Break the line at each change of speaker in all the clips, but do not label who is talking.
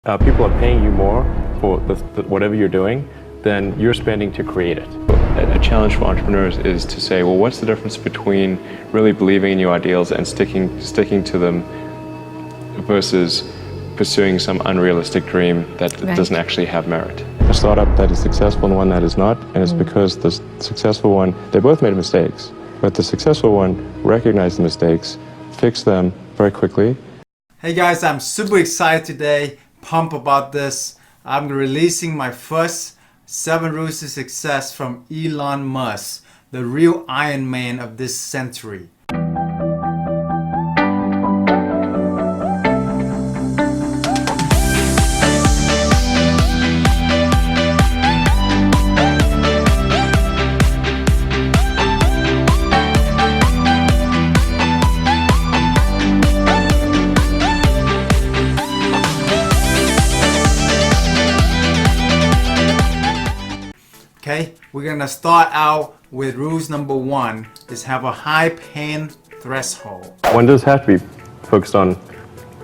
People are paying you more for whatever you're doing than you're spending to create it.
A challenge for entrepreneurs is to say, well, what's the difference between really believing in your ideals and sticking to them versus pursuing some unrealistic dream that doesn't actually have merit? A startup that is successful and one that is not, and it's because the successful one, they both made mistakes, but the successful one recognized the mistakes, fixed them very quickly.
Hey guys, I'm super excited today, pumped about this. I'm releasing my first 7 Rules to Success from Elon Musk, the real Iron Man of this century. Okay, we're gonna start out with rules number 1 is have a high pain threshold.
One does have to be focused on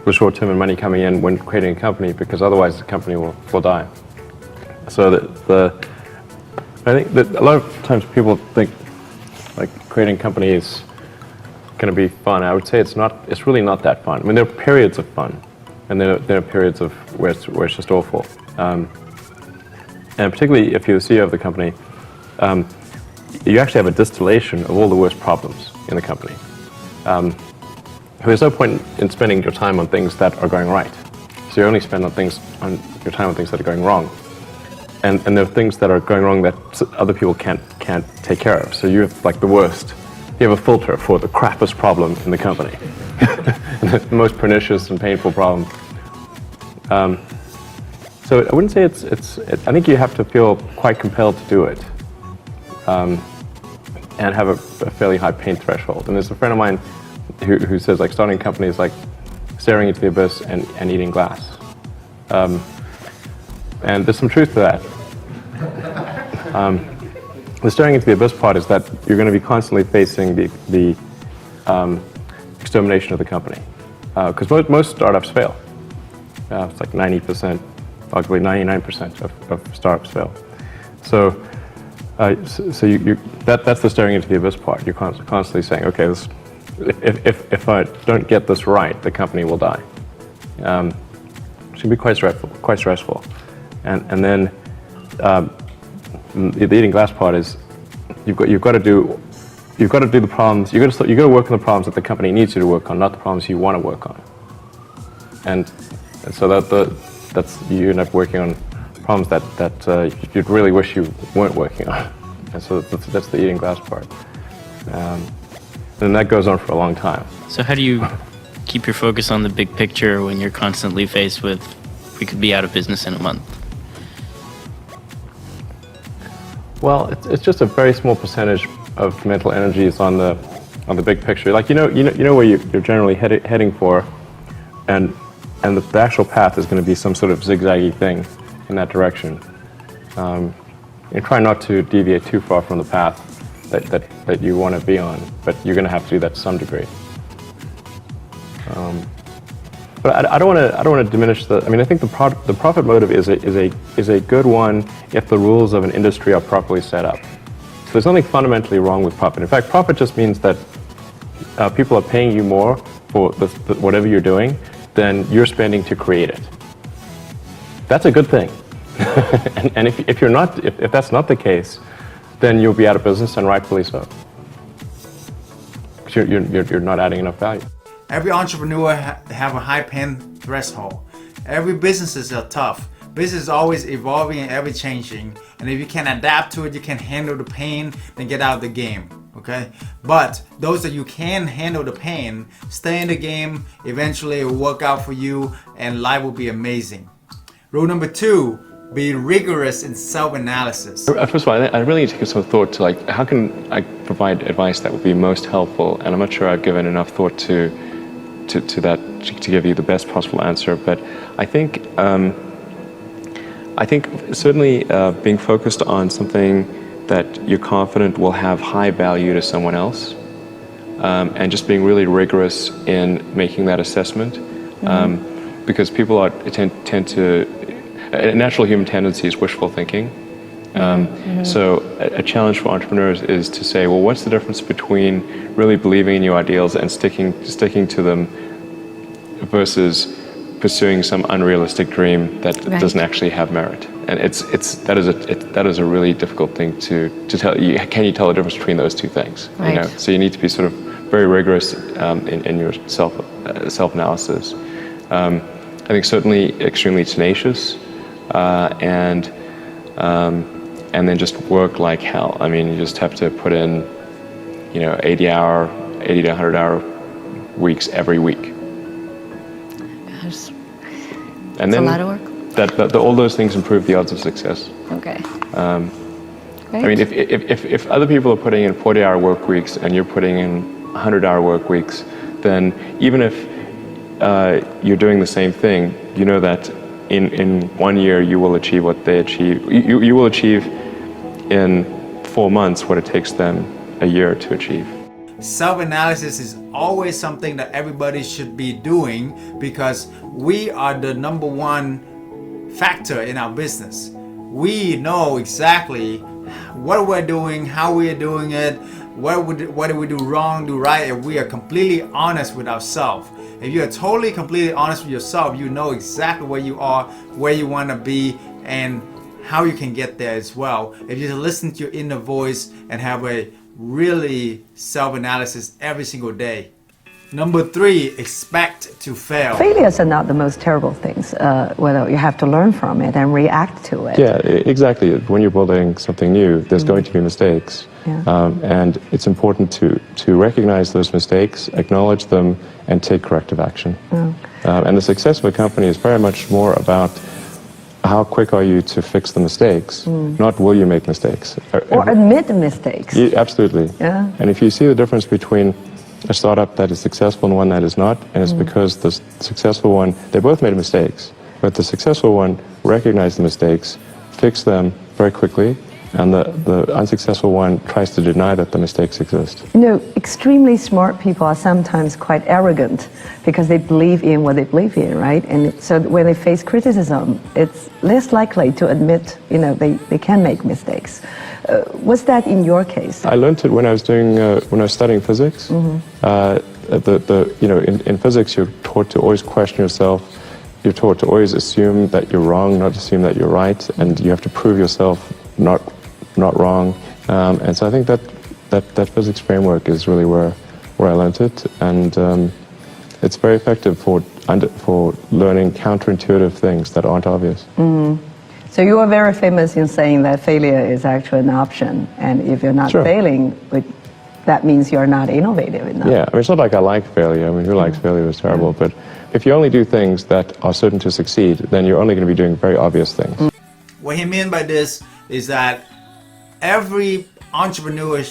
the short term and money coming in when creating a company, because otherwise the company will die. So I think that a lot of times people think like creating a company is going to be fun. I would say it's not. It's really not that fun. I mean, there are periods of fun, and there are periods of where it's just awful. And particularly if you're the CEO of the company, you actually have a distillation of all the worst problems in the company. There's no point in spending your time on things that are going right. So you only spend your time on things that are going wrong. And there are things that are going wrong that other people can't take care of. So you have like the worst. You have a filter for the crappiest problem in the company, the most pernicious and painful problem. So I wouldn't say I think you have to feel quite compelled to do it, and have a fairly high pain threshold. And there's a friend of mine who says like starting a company is like staring into the abyss and eating glass. And there's some truth to that. The staring into the abyss part is that you're going to be constantly facing the extermination of the company, because most startups fail. It's like 90%. Arguably 99% of startups fail. So that's the staring into the abyss part. You're constantly saying, okay, if I don't get this right, the company will die. It can be quite stressful. And then the eating glass part is you've got to do the problems. You've got to work on the problems that the company needs you to work on, not the problems you want to work on. And so you end up working on problems that you'd really wish you weren't working on. And so that's the eating glass part. And that goes on for a long time.
So how do you keep your focus on the big picture when you're constantly faced with, we could be out of business in a month?
Well, it's just a very small percentage of mental energy is on the big picture. Like you know where you're generally heading for, and the actual path is going to be some sort of zigzaggy thing in that direction. You try not to deviate too far from the path that you want to be on, but you're going to have to do that to some degree. But I don't want to diminish the. I mean, I think the profit motive is a good one if the rules of an industry are properly set up. So there's nothing fundamentally wrong with profit. In fact, profit just means that people are paying you more for whatever you're doing than you're spending to create it. That's a good thing. and if that's not the case, then you'll be out of business, and rightfully so. You're not adding enough value.
Every entrepreneur have a high pain threshold. Every businesses are tough. Business is always evolving and ever changing. And if you can adapt to it, you can handle the pain, then get out of the game. Okay, but those that you can handle the pain, stay in the game. Eventually it will work out for you and life will be amazing. Rule number 2, be rigorous in self-analysis.
First of all, I really need to give some thought to like, how can I provide advice that would be most helpful? And I'm not sure I've given enough thought to that to give you the best possible answer. But I think certainly being focused on something that you're confident will have high value to someone else, and just being really rigorous in making that assessment. because people tend to, a natural human tendency is wishful thinking. So a challenge for entrepreneurs is to say, well, what's the difference between really believing in your ideals and sticking to them versus pursuing some unrealistic dream that doesn't actually have merit? And that is a really difficult thing to tell. Can you tell the difference between those two things?
Right.
You know? So you need to be sort of very rigorous in your self-analysis. I think certainly extremely tenacious, and then just work like hell. I mean, you just have to put in, 80 to 100-hour weeks every week.
Gosh,
And
that's
then
a lot of work.
all those things improve the odds of success.
Okay.
I mean, if other people are putting in 40-hour work weeks and you're putting in 100-hour work weeks, then even if you're doing the same thing, you know that in 1 year you will achieve what they achieve. You will achieve in 4 months what it takes them a year to achieve.
Self-analysis is always something that everybody should be doing, because we are the number one factor in our business. We know exactly what we're doing, how we're doing it, what do we do wrong, do right, if we are completely honest with ourselves. If you are totally, completely honest with yourself, you know exactly where you are, where you want to be, and how you can get there as well. If you listen to your inner voice and have a really self-analysis every single day. Number 3, expect to fail.
Failures are not the most terrible things. Well, you have to learn from it and react to it.
Yeah, exactly. When you're building something new, there's going to be mistakes.
Yeah.
And it's important to recognize those mistakes, acknowledge them, and take corrective action. And the success of a company is very much more about how quick are you to fix the mistakes, not will you make mistakes.
Or admit mistakes.
Absolutely.
Yeah.
And if you see the difference between a startup that is successful and one that is not, and it's because the successful one, they both made mistakes, but the successful one recognized the mistakes, fixed them very quickly, and the unsuccessful one tries to deny that the mistakes exist.
Extremely smart people are sometimes quite arrogant because they believe in what they believe in, right? And so when they face criticism, it's less likely to admit, they can make mistakes. Was that in your case?
I learned it when I was studying physics. In physics, you're taught to always question yourself. You're taught to always assume that you're wrong, not assume that you're right, and you have to prove yourself not wrong. And so I think that physics framework is really where I learned it, and it's very effective for learning counterintuitive things that aren't obvious.
So you are very famous in saying that failure is actually an option, and if you're not failing, that means you're not innovative enough.
Yeah, I mean, it's not like I like failure. I mean, who likes failure is terrible, but if you only do things that are certain to succeed, then you're only going to be doing very obvious things.
What he meant by this is that every entrepreneurial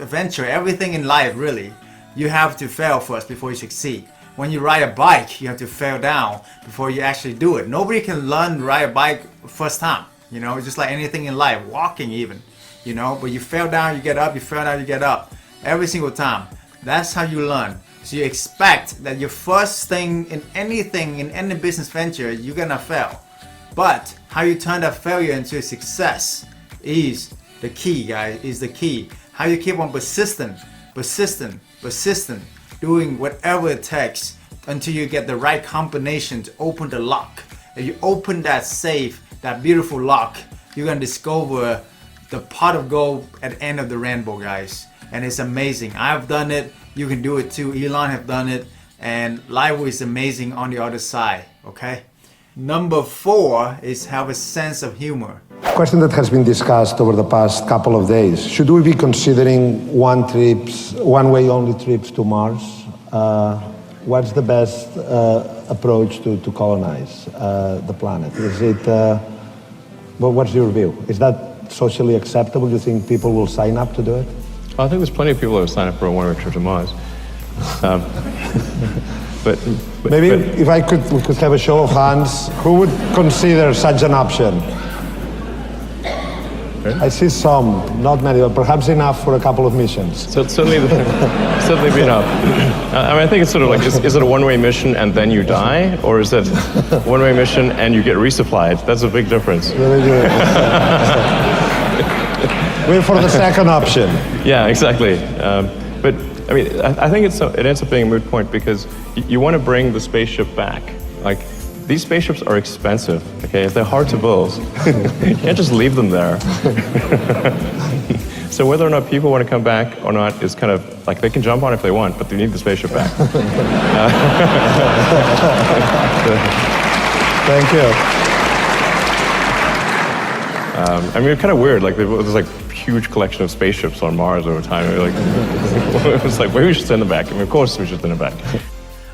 venture, everything in life really, you have to fail first before you succeed. When you ride a bike, you have to fail down before you actually do it. Nobody can learn to ride a bike first time, it's just like anything in life, walking even, but you fail down, you get up, you fail down, you get up, every single time. That's how you learn. So you expect that your first thing in anything, in any business venture, you're gonna fail. But how you turn that failure into a success is the key, guys, is the key. How you keep on persistent, doing whatever it takes until you get the right combination to open the lock. If you open that safe, that beautiful lock, you're gonna discover the pot of gold at the end of the rainbow, guys. And it's amazing. I've done it, you can do it too. Elon have done it, and life is amazing on the other side, okay? Number 4 is have a sense of humor.
Question that has been discussed over the past couple of days. Should we be considering one-way only trips to Mars? What's the best approach to colonize the planet? Is it, what's your view? Is that socially acceptable? Do you think people will sign up to do it?
Well, I think there's plenty of people that would sign up for a one-way trip to Mars. But
maybe if we could have a show of hands, who would consider such an option? I see some, not many, but perhaps enough for a couple of missions.
So certainly be enough. I mean, I think it's sort of like, is it a one-way mission and then you die? Or is it a one-way mission and you get resupplied? That's a big difference.
Very good. Wait for the second option.
Yeah, exactly. But I mean, I think it ends up being a moot point because you want to bring the spaceship back. Like, these spaceships are expensive, okay? They're hard to build. You can't just leave them there. So whether or not people want to come back or not is kind of like, they can jump on if they want, but they need the spaceship back.
Thank you.
I mean, it's kind of weird. Like, there's like huge collection of spaceships on Mars over time. Like, it's like, maybe we should send them back. I mean, of course we should send them back.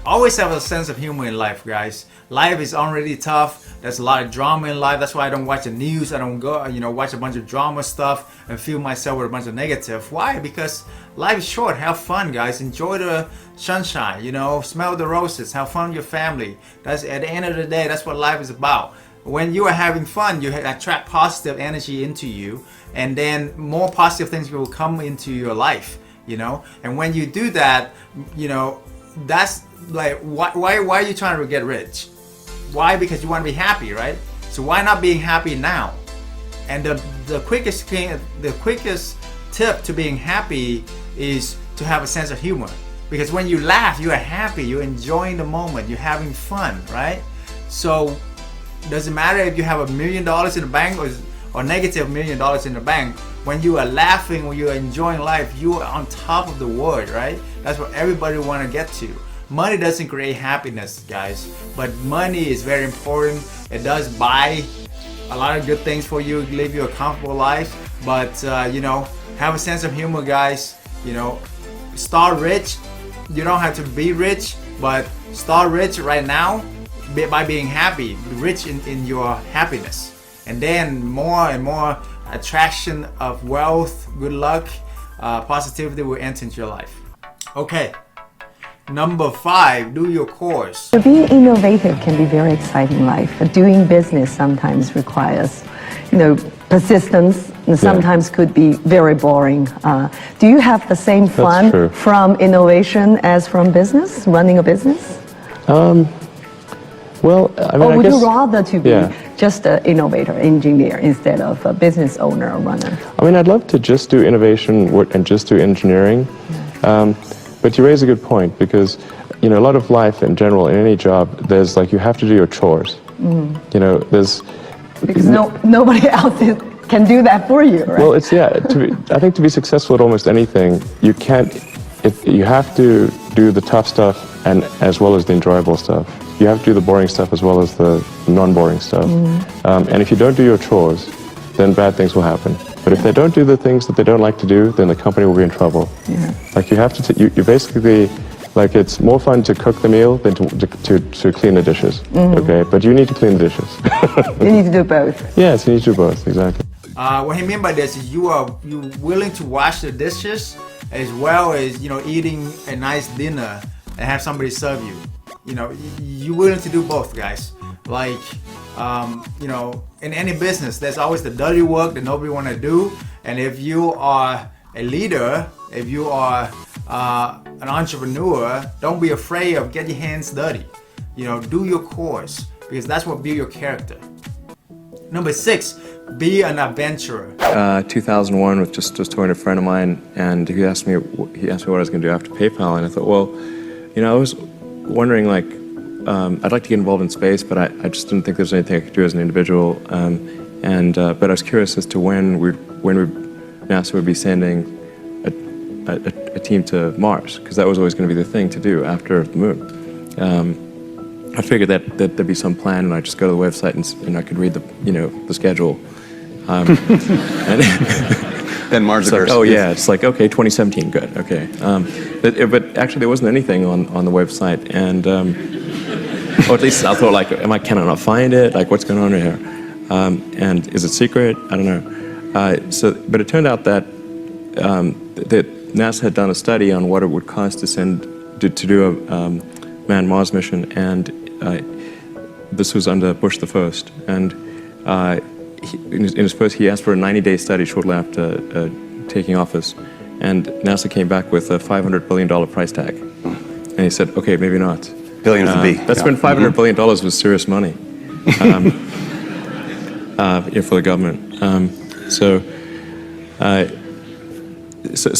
Always have a sense of humor in life, guys. Life is already tough. There's a lot of drama in life. That's why I don't watch the news. I don't go, watch a bunch of drama stuff and fill myself with a bunch of negative. Why? Because life is short. Have fun, guys. Enjoy the sunshine. Smell the roses. Have fun with your family. That's at the end of the day. That's what life is about. When you are having fun, you attract positive energy into you, and then more positive things will come into your life. And when you do that, that's like, why are you trying to get rich? Why? Because you want to be happy, right? So why not being happy now? And the quickest tip to being happy is to have a sense of humor. Because when you laugh, you are happy, you're enjoying the moment, you're having fun, right? So doesn't matter if you have $1 million in the bank or negative $1 million in the bank. When you are laughing, when you are enjoying life, you are on top of the world, right? That's what everybody want to get to. Money doesn't create happiness, guys, but money is very important. It does buy a lot of good things for you, live you a comfortable life, but have a sense of humor, guys. Start rich. You don't have to be rich, but start rich right now by being happy, rich in your happiness, and then more and more attraction of wealth, good luck, positivity will enter into your life. Okay. Number 5, do your course.
Being innovative can be very exciting in life, but doing business sometimes requires, persistence, and sometimes could be very boring. Do you have the same fun from innovation as from business, running a business?
Well, I mean,
or would you rather to be just an innovator, engineer, instead of a business owner or runner?
I mean, I'd love to just do innovation and just do engineering. But you raise a good point because, a lot of life in general, in any job, there's like, you have to do your chores. There's...
Because nobody else can do that for you, right?
Well, I think to be successful at almost anything, you have to do the tough stuff and as well as the enjoyable stuff. You have to do the boring stuff as well as the non-boring stuff. And if you don't do your chores, then bad things will happen. But if they don't do the things that they don't like to do, then the company will be in trouble. Like, you have to, you basically, like, it's more fun to cook the meal than to clean the dishes. Okay, but you need to clean the dishes.
You need to do both.
Yes, you need to do both, exactly.
What he mean by this is you willing to wash the dishes as well as eating a nice dinner and have somebody serve you. You're willing to do both, guys. Like, in any business, there's always the dirty work that nobody want to do. And if you are a leader, if you are an entrepreneur, don't be afraid of get your hands dirty. Do your course, because that's what build your character. Number 6, be an adventurer.
2001, with just talking to a friend of mine, and he asked me what I was going to do after PayPal, and I thought, well, I was wondering, like, I'd like to get involved in space, but I just didn't think there was anything I could do as an individual. But I was curious as to when NASA would be sending a team to Mars, because that was always going to be the thing to do after the moon. I figured that there'd be some plan, and I'd just go to the website and I could read the schedule.
Then Mars occurs.
Oh yeah, it's like, okay, 2017, good, okay. But actually there wasn't anything on the website, and or at least I thought, like, can I not find it? Like, what's going on here? And is it secret? I don't know. But it turned out that NASA had done a study on what it would cost to do a manned Mars mission, and this was under Bush the First, and in his post, he asked for a 90-day study shortly after taking office, and NASA came back with a $500 billion price tag. And he said, okay, maybe not.
Billion with a B.
That's when $500 billion was serious money for the government. So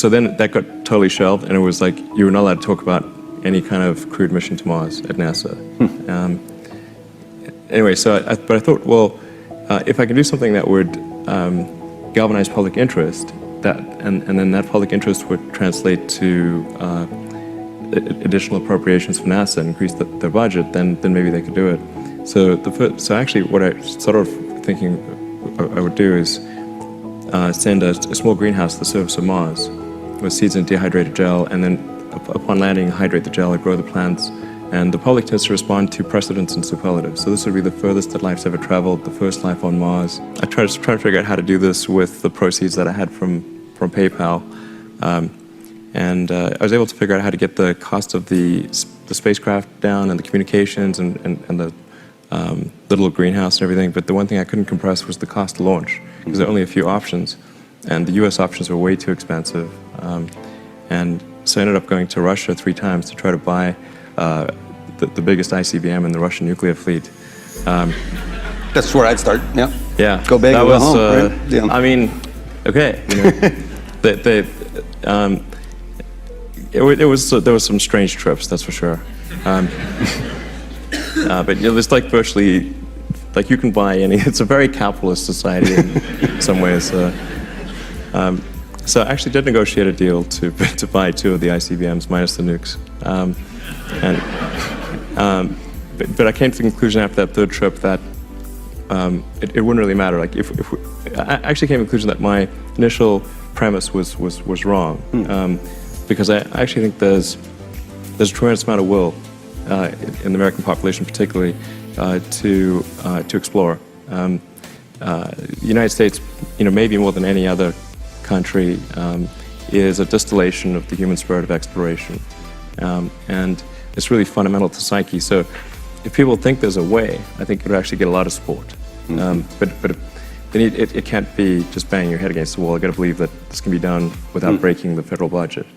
then that got totally shelved, and it was like you were not allowed to talk about any kind of crewed mission to Mars at NASA. Anyway, but I thought, well, if I can do something that would galvanize public interest, and then that public interest would translate to additional appropriations for NASA and increase their budget, then maybe they could do it. So actually, what I started off thinking I would do is send a small greenhouse to the surface of Mars with seeds in dehydrated gel, and then upon landing, hydrate the gel and grow the plants. And the public tends to respond to precedents and superlatives. So this would be the furthest that life's ever traveled, the first life on Mars. I tried to figure out how to do this with the proceeds that I had from PayPal. And I was able to figure out how to get the cost of the spacecraft down, and the communications, and the little greenhouse and everything. But the one thing I couldn't compress was the cost to launch, because there are only a few options. And the US options were way too expensive. And so I ended up going to Russia 3 times to try to buy the biggest ICBM in the Russian nuclear fleet.
That's where I'd start. Yeah.
Yeah.
Go big
that
or go
was,
home. Right? Yeah.
I mean, okay. You know, there was some strange trips, that's for sure. But you know, it's like virtually, like you can buy any. It's a very capitalist society in some ways. So I actually did negotiate a deal to buy 2 of the ICBMs minus the nukes. But I came to the conclusion after that 3rd trip that it wouldn't really matter. Like I actually came to the conclusion that my initial premise was wrong, because I actually think there's a tremendous amount of will in the American population, particularly to explore. The United States, you know, maybe more than any other country, is a distillation of the human spirit of exploration, and it's really fundamental to psyche. So if people think there's a way, I think it would actually get a lot of support. But it can't be just banging your head against the wall. I've got to believe that this can be done without breaking the federal budget.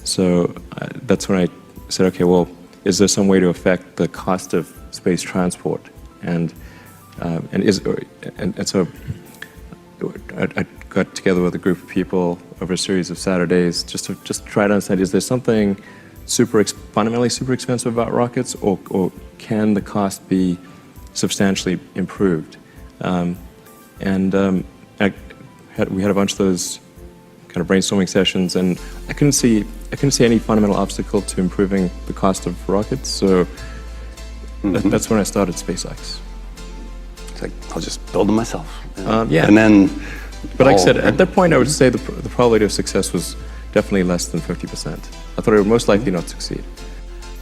So that's when I said, okay, well, is there some way to affect the cost of space transport? And so I got together with a group of people over a series of Saturdays just to try to understand, is there something fundamentally super expensive about rockets, or can the cost be substantially improved? We had a bunch of those kind of brainstorming sessions, and I couldn't see any fundamental obstacle to improving the cost of rockets. So that's when I started SpaceX.
It's like, I'll just build them myself.
Yeah.
And then.
But like I said, at that point, I would say the probability of success was definitely less than 50%. I thought it would most likely not succeed.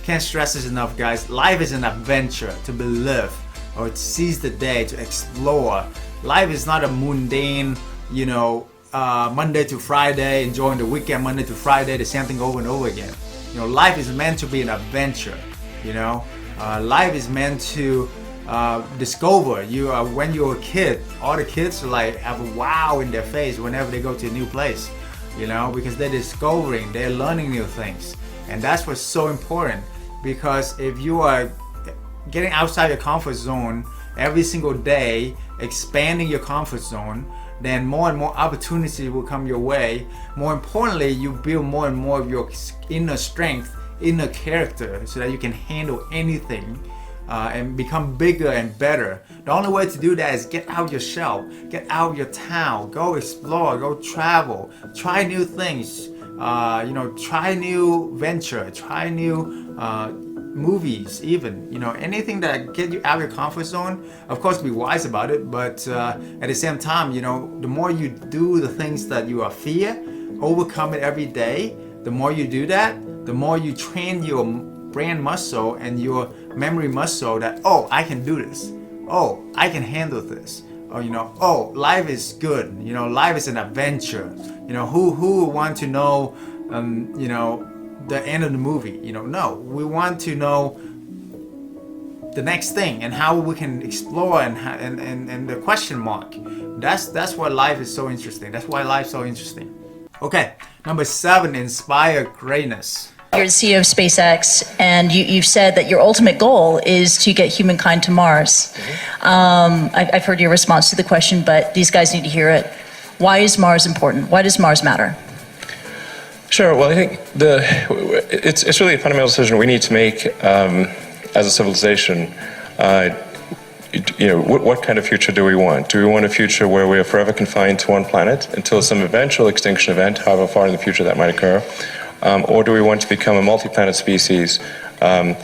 Can't stress this enough, guys. Life is an adventure to be lived, or to seize the day, to explore. Life is not a mundane, you know, Monday to Friday, enjoying the weekend, Monday to Friday, the same thing over and over again. You know, life is meant to be an adventure. You know, life is meant to discover. When you're a kid, all the kids like have a wow in their face whenever they go to a new place. You know, because they're discovering, they're learning new things, and that's what's so important. Because if you are getting outside your comfort zone every single day, expanding your comfort zone, then more and more opportunities will come your way. More importantly, you build more and more of your inner strength, inner character, so that you can handle anything and become bigger and better. The only way to do that is get out your shell, get out of your town, go explore, go travel, try new things, you know, try new venture, try new movies, even, you know, anything that get you out of your comfort zone. Of course, be wise about it, but at the same time, you know, the more you do the things that you are fear, overcome it every day, the more you do that, the more you train your brain muscle and your memory muscle that, oh, I can do this, oh, I can handle this, or, you know, oh, life is good, you know, life is an adventure. You know, who would want to know, you know, the end of the movie? You know, no, we want to know the next thing and how we can explore and the question mark. That's why life is so interesting. That's why life's so interesting. Okay, number 7, inspire greatness.
You're the CEO of SpaceX, and you've said that your ultimate goal is to get humankind to Mars. I've heard your response to the question, but these guys need to hear it. Why is Mars important? Why does Mars matter?
Sure. Well, I think it's really a fundamental decision we need to make as a civilization. What kind of future do we want? Do we want a future where we are forever confined to one planet until some eventual extinction event, however far in the future that might occur? Or do we want to become a multi-planet species and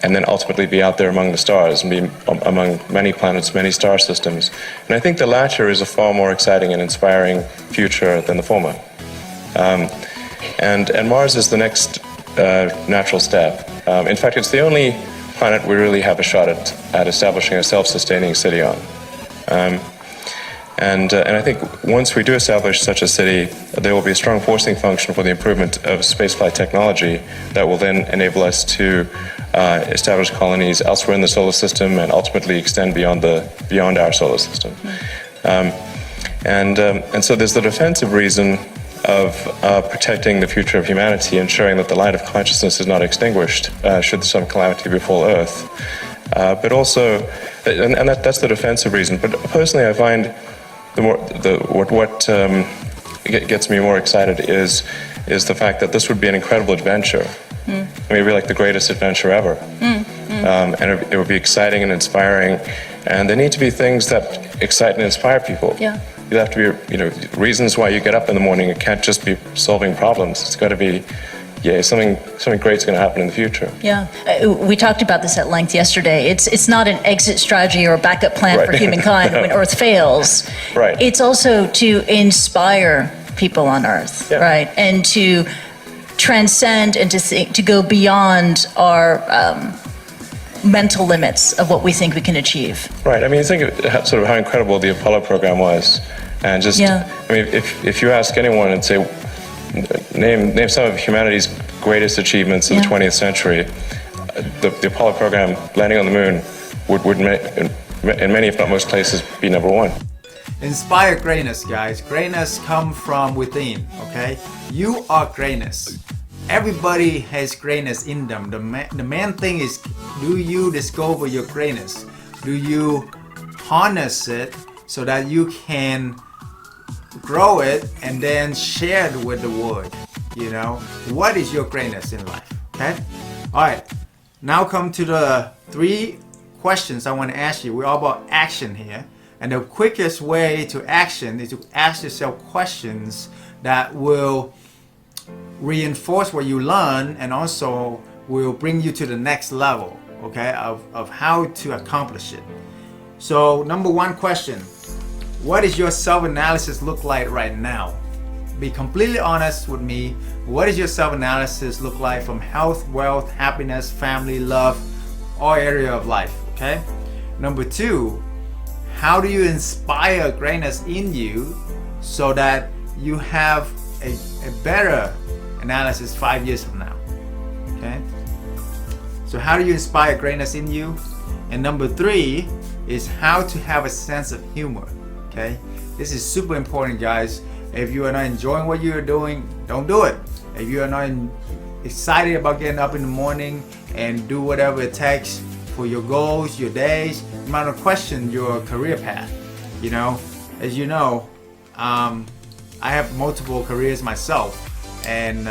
then ultimately be out there among the stars and be among many planets, many star systems? And I think the latter is a far more exciting and inspiring future than the former. And Mars is the next natural step. In fact, it's the only planet we really have a shot at establishing a self-sustaining city on. And I think once we do establish such a city, there will be a strong forcing function for the improvement of spaceflight technology that will then enable us to establish colonies elsewhere in the solar system and ultimately extend beyond our solar system. And so there's the defensive reason of protecting the future of humanity, ensuring that the light of consciousness is not extinguished should some calamity befall Earth. But also, and that's the defensive reason. But personally, I find what gets me more excited is the fact that this would be an incredible adventure. Maybe like the greatest adventure ever. And it would be exciting and inspiring. And there need to be things that excite and inspire people.
Yeah.
You have to be, reasons why you get up in the morning. It can't just be solving problems. It's got to be, something great's going to happen in the future.
Yeah, we talked about this at length yesterday. It's not an exit strategy or a backup plan for humankind when Earth fails.
Right.
It's also to inspire people on Earth, right, and to transcend and to go beyond our mental limits of what we think we can achieve.
Right. I mean, think of sort of how incredible the Apollo program was, and just I mean, if you ask anyone and say, name some of humanity's greatest achievements of the 20th century, the Apollo program landing on the moon would in many, if not most places, be number one.
Inspire greatness, guys. Greatness comes from within, okay? You are greatness. Everybody has greatness in them. The main thing is, do you discover your greatness? Do you harness it so that you can grow it and then share it with the world? What is your greatness in life? Okay? All right. Now come to the 3 questions I want to ask you. We're all about action here. And the quickest way to action is to ask yourself questions that will reinforce what you learn and also will bring you to the next level, okay, of how to accomplish it. So number 1 question, what does your self-analysis look like right now? Be completely honest with me. What does your self-analysis look like from health, wealth, happiness, family, love, all area of life, okay? Number 2, how do you inspire greatness in you so that you have a better analysis 5 years from now, okay? So how do you inspire greatness in you? And number 3 is how to have a sense of humor, okay? This is super important, guys. If you are not enjoying what you're doing, don't do it. If you are not excited about getting up in the morning and do whatever it takes for your goals, your days, you might not question your career path. As you know, I have multiple careers myself, and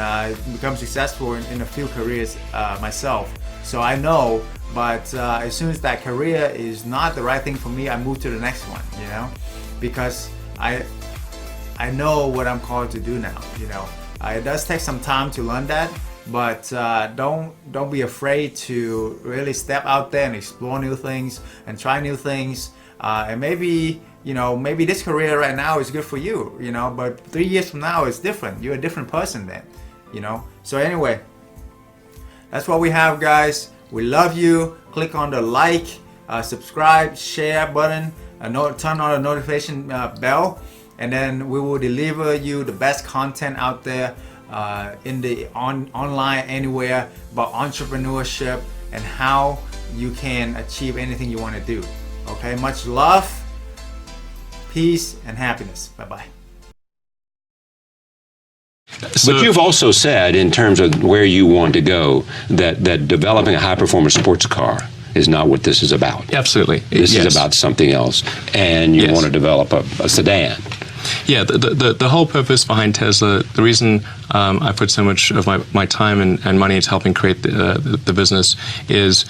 become successful in a few careers myself. So I know, but as soon as that career is not the right thing for me, I move to the next one, because I know what I'm called to do now, It does take some time to learn that, but don't be afraid to really step out there and explore new things and try new things. And maybe this career right now is good for you, but 3 years from now it's different. You're a different person then, So anyway, that's what we have, guys. We love you. Click on the like, subscribe, share button, turn on the notification bell, and then we will deliver you the best content out there in the online anywhere about entrepreneurship and how you can achieve anything you want to do. Okay, much love, peace, and happiness. Bye-bye.
But you've also said, in terms of where you want to go, that developing a high-performance sports car is not what this is about.
Absolutely.
This is about something else, and you want to develop a sedan.
Yeah, the whole purpose behind Tesla, the reason I put so much of my time and money into helping create the business is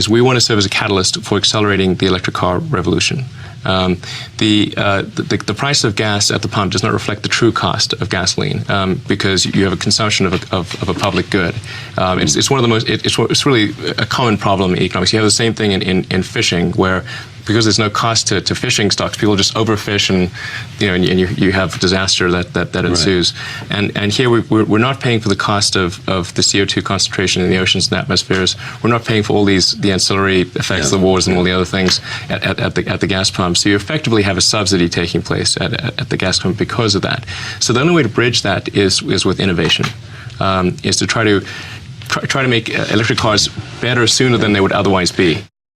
we want to serve as a catalyst for accelerating the electric car revolution. The price of gas at the pump does not reflect the true cost of gasoline because you have a consumption of a public good. It's one of the most. It's really a common problem in economics. You have the same thing in fishing, where because there's no cost to fishing stocks, people just overfish, and you have disaster that ensues. Right. And here we're not paying for the cost of the CO2 concentration in the oceans and atmospheres. We're not paying for all the ancillary effects of the wars and all the other things at the gas pump. So you effectively have a subsidy taking place at the gas pump because of that. So the only way to bridge that is with innovation, is to try to make electric cars better sooner than they would otherwise be.